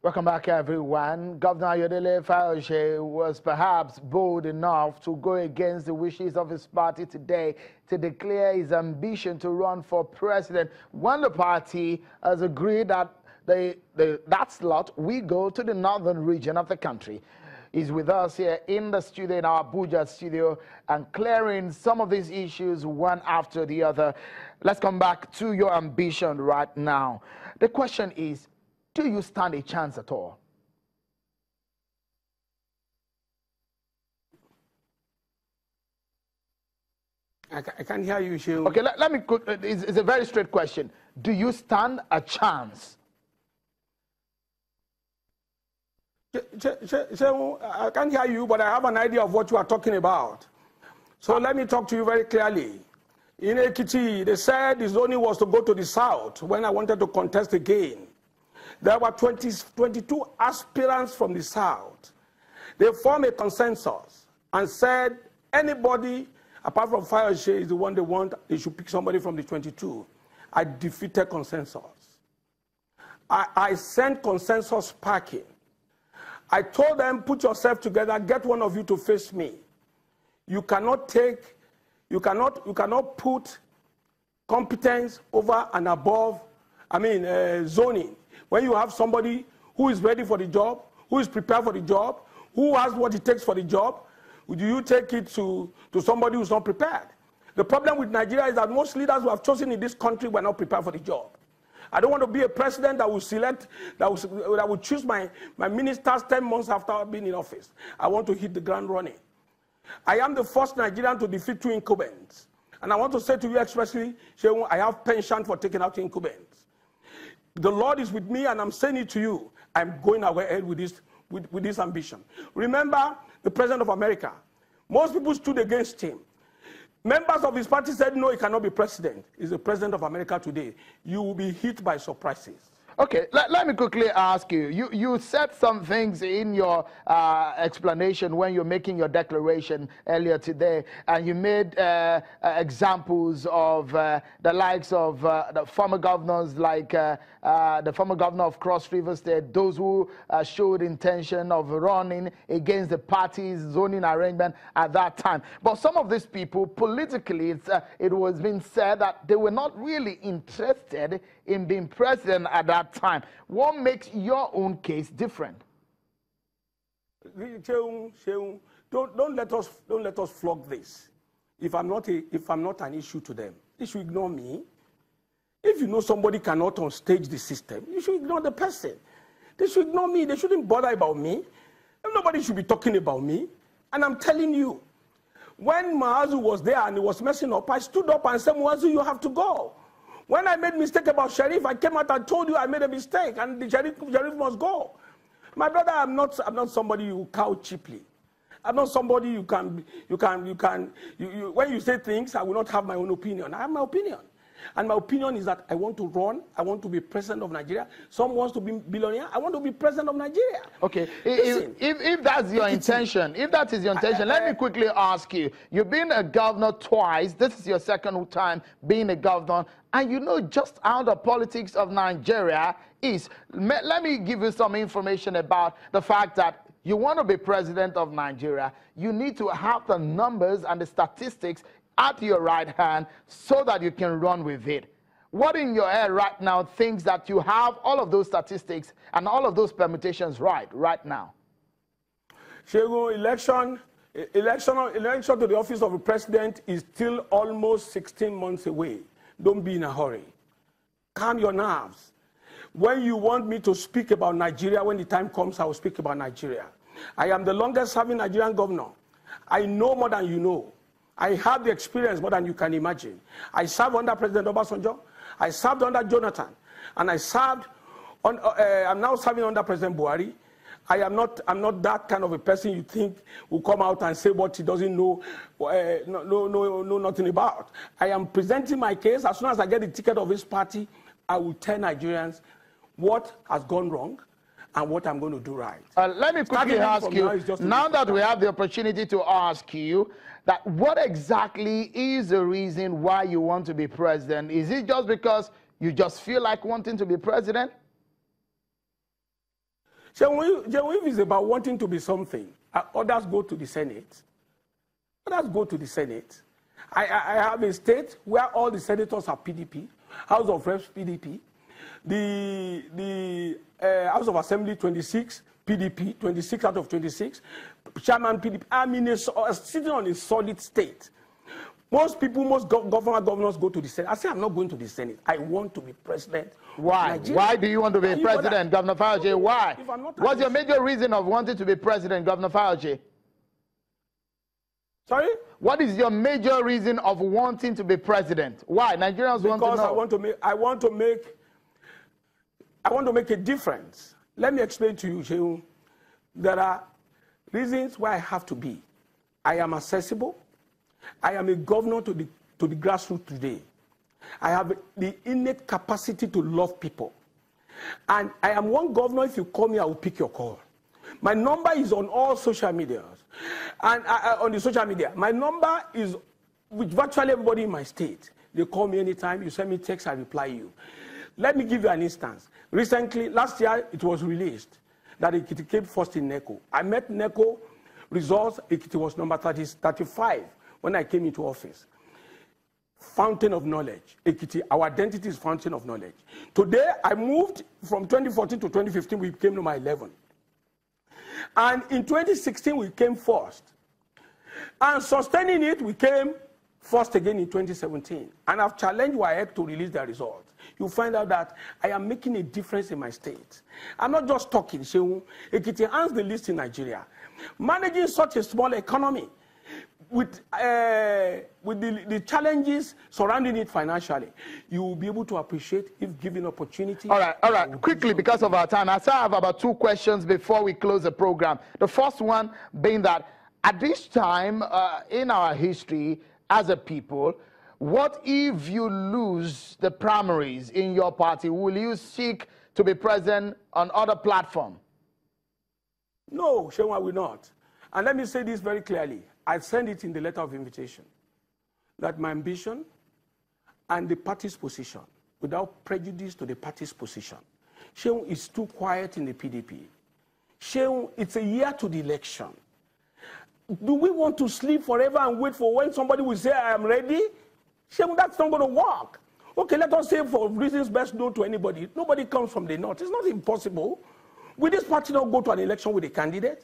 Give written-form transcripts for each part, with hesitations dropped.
Welcome back, everyone. Governor Fayose was perhaps bold enough to go against the wishes of his party today to declare his ambition to run for president. When the party has agreed that that slot we go to the northern region of the country. He's with us here in the studio, in our Abuja studio, and clearing some of these issues one after the other. Let's come back to your ambition right now. The question is, do you stand a chance at all? I can't hear you, Shehu. Okay, let me, it's a very straight question. Do you stand a chance? Shehu, I can't hear you, but I have an idea of what you are talking about. So let me talk to you very clearly. In Ekiti, they said the zoning was to go to the south when I wanted to contest again. There were 22 aspirants from the south. They formed a consensus and said anybody apart from Fayose is the one they want, they should pick somebody from the 22. I defeated consensus. I sent consensus packing. I told them, put yourself together, get one of you to face me. You cannot put competence over and above, zoning. When you have somebody who is ready for the job, who is prepared for the job, who has what it takes for the job, do you take it to somebody who's not prepared? The problem with Nigeria is that most leaders who have chosen in this country were not prepared for the job. I don't want to be a president that will select, that will choose my ministers 10 months after being in office. I want to hit the ground running. I am the first Nigerian to defeat 2 incumbents. And I want to say to you expressly, Shehu, I have penchant for taking out incumbents. The Lord is with me, and I'm saying it to you. I'm going ahead with this ambition. Remember the President of America. Most people stood against him. Members of his party said, no, he cannot be president. He's the President of America today. You will be hit by surprises. Okay, let me quickly ask you. You said some things in your explanation when you're making your declaration earlier today, and you made examples of the likes of the former governors, like the former governor of Cross River State, those who showed intention of running against the party's zoning arrangement at that time. But some of these people, politically, it was being said that they were not really interested in being president at that time. What makes your own case different? Don't let us flog this. If I'm not an issue to them, they should ignore me. If you know somebody cannot onstage the system, you should ignore the person. They should ignore me. They shouldn't bother about me. Nobody should be talking about me. And I'm telling you, when Mahazu was there and he was messing up, I stood up and said, Mahazu, you have to go. When I made a mistake about Sheriff, I came out and told you I made a mistake, and the Sheriff must go. My brother, I'm not somebody you cow cheaply. I'm not somebody when you say things, I will not have my own opinion. I have my opinion. And my opinion is that I want to run, I want to be president of Nigeria. Some wants to be billionaire, I want to be president of Nigeria. Okay, if that's your intention, if that is your intention, let me quickly ask you. You've been a governor twice. This is your second time being a governor, and you know just how the politics of Nigeria is. Let me give you some information about the fact that you want to be president of Nigeria. You need to have the numbers and the statistics at your right hand so that you can run with it. What in your head right now thinks that you have all of those statistics and all of those permutations right now? Shego, election to the office of the president is still almost 16 months away. Don't be in a hurry. Calm your nerves. When you want me to speak about Nigeria, when the time comes, I will speak about Nigeria. I am the longest serving Nigerian governor. I know more than you know. I have the experience more than you can imagine. I served under President Obasanjo. I served under Jonathan. And I served I'm now serving under President Buhari. I'm not that kind of a person you think will come out and say what he doesn't know, know nothing about. I am presenting my case. As soon as I get the ticket of this party, I will tell Nigerians what has gone wrong and what I'm going to do right. Let me quickly ask you, now that we have the opportunity to ask you, that what exactly is the reason why you want to be president? Is it just because you just feel like wanting to be president? So if it's about wanting to be something, others go to the Senate. Others go to the Senate. I have a state where all the senators are PDP, House of Reps PDP, the House of Assembly 26 PDP, 26 out of 26, Chairman PDP. I mean, sitting on a solid state. Most people, most governors go to the Senate. I say I'm not going to the Senate. I want to be president. Why? Why do you want to be president, Governor Fayose? Why? What's your major reason of wanting to be president, Governor Fayose? Sorry? What is your major reason of wanting to be president? Why? Nigerians want to know. Because I want to make a difference. Let me explain to you, Shehu. There are reasons why I have to be. I am accessible. I am a governor to the grassroots today. I have the innate capacity to love people. And I am one governor, if you call me, I will pick your call. My number is on all social media. And on the social media, my number is with virtually everybody in my state. They call me anytime. You send me text, I reply you. Let me give you an instance. Recently, last year, it was released that Ekiti came first in NECO. I met NECO results. Ekiti was number 35 when I came into office. Fountain of knowledge. Ekiti, our identity is fountain of knowledge. Today, I moved from 2014 to 2015, we became number 11. And in 2016, we came first. And sustaining it, we came first again in 2017. And I've challenged WAEC to release their results. You'll find out that I am making a difference in my state. I'm not just talking. Ekiti has the list in Nigeria. Managing such a small economy with the challenges surrounding it financially, you will be able to appreciate if given opportunity. All right. Quickly, because of our time, I still have about 2 questions before we close the program. The first one being that at this time in our history as a people, what if you lose the primaries in your party? Will you seek to be present on other platforms? No, Shehu, I will not. And let me say this very clearly. I send it in the letter of invitation that my ambition and the party's position, without prejudice to the party's position, Shehu is too quiet in the PDP. Shehu, it's a year to the election. Do we want to sleep forever and wait for when somebody will say, I am ready? Shehu, that's not going to work. Okay, let us say for reasons best known to anybody, nobody comes from the north. It's not impossible. Will this party not go to an election with a candidate?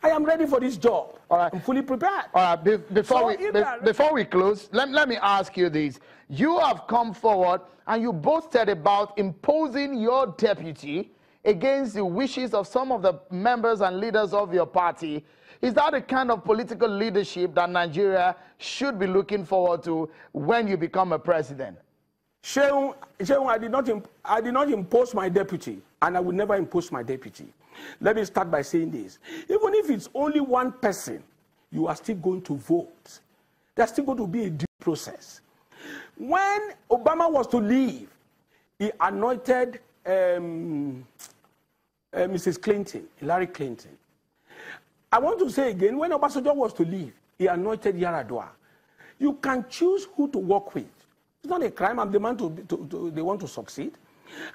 I am ready for this job. All right. I'm fully prepared. All right. Before we close, let me ask you this. You have come forward and you boasted about imposing your deputy against the wishes of some of the members and leaders of your party. Is that the kind of political leadership that Nigeria should be looking forward to when you become a president? Shehu, I did not impose my deputy, and I will never impose my deputy. Let me start by saying this. Even if it's only one person, you are still going to vote. There's still going to be a due process. When Obama was to leave, he anointed Mrs. Clinton, Hillary Clinton. I want to say again, when Obasanjo was to leave, he anointed Yaradua. You can choose who to work with. It's not a crime. I'm the man they want to succeed.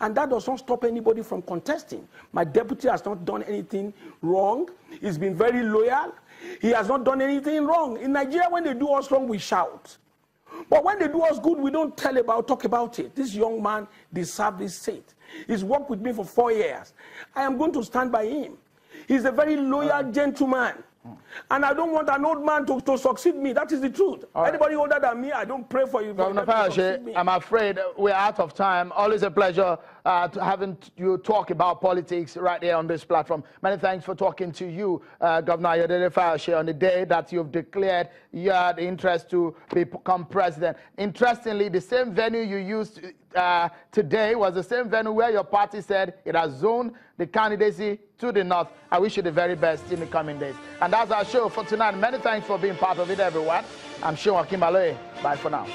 And that does not stop anybody from contesting. My deputy has not done anything wrong. He's been very loyal. He has not done anything wrong. In Nigeria, when they do us wrong, we shout. But when they do us good, we don't talk about it. This young man deserves this seat. He's worked with me for 4 years. I am going to stand by him. He's a very loyal gentleman. And I don't want an old man to succeed me. That is the truth. Right. Anybody older than me, I don't pray for you. Governor Fayose, I'm afraid we're out of time. Always a pleasure having you talk about politics right here on this platform. Many thanks for talking to you, Governor Ayodele Fayose, on the day that you've declared you had interest to become president. Interestingly, the same venue you used today was the same venue where your party said it has zoned the candidacy to the north. I wish you the very best in the coming days. And that's our show for tonight. Many thanks for being part of it, everyone. I'm Sean Kimaloe. Bye for now.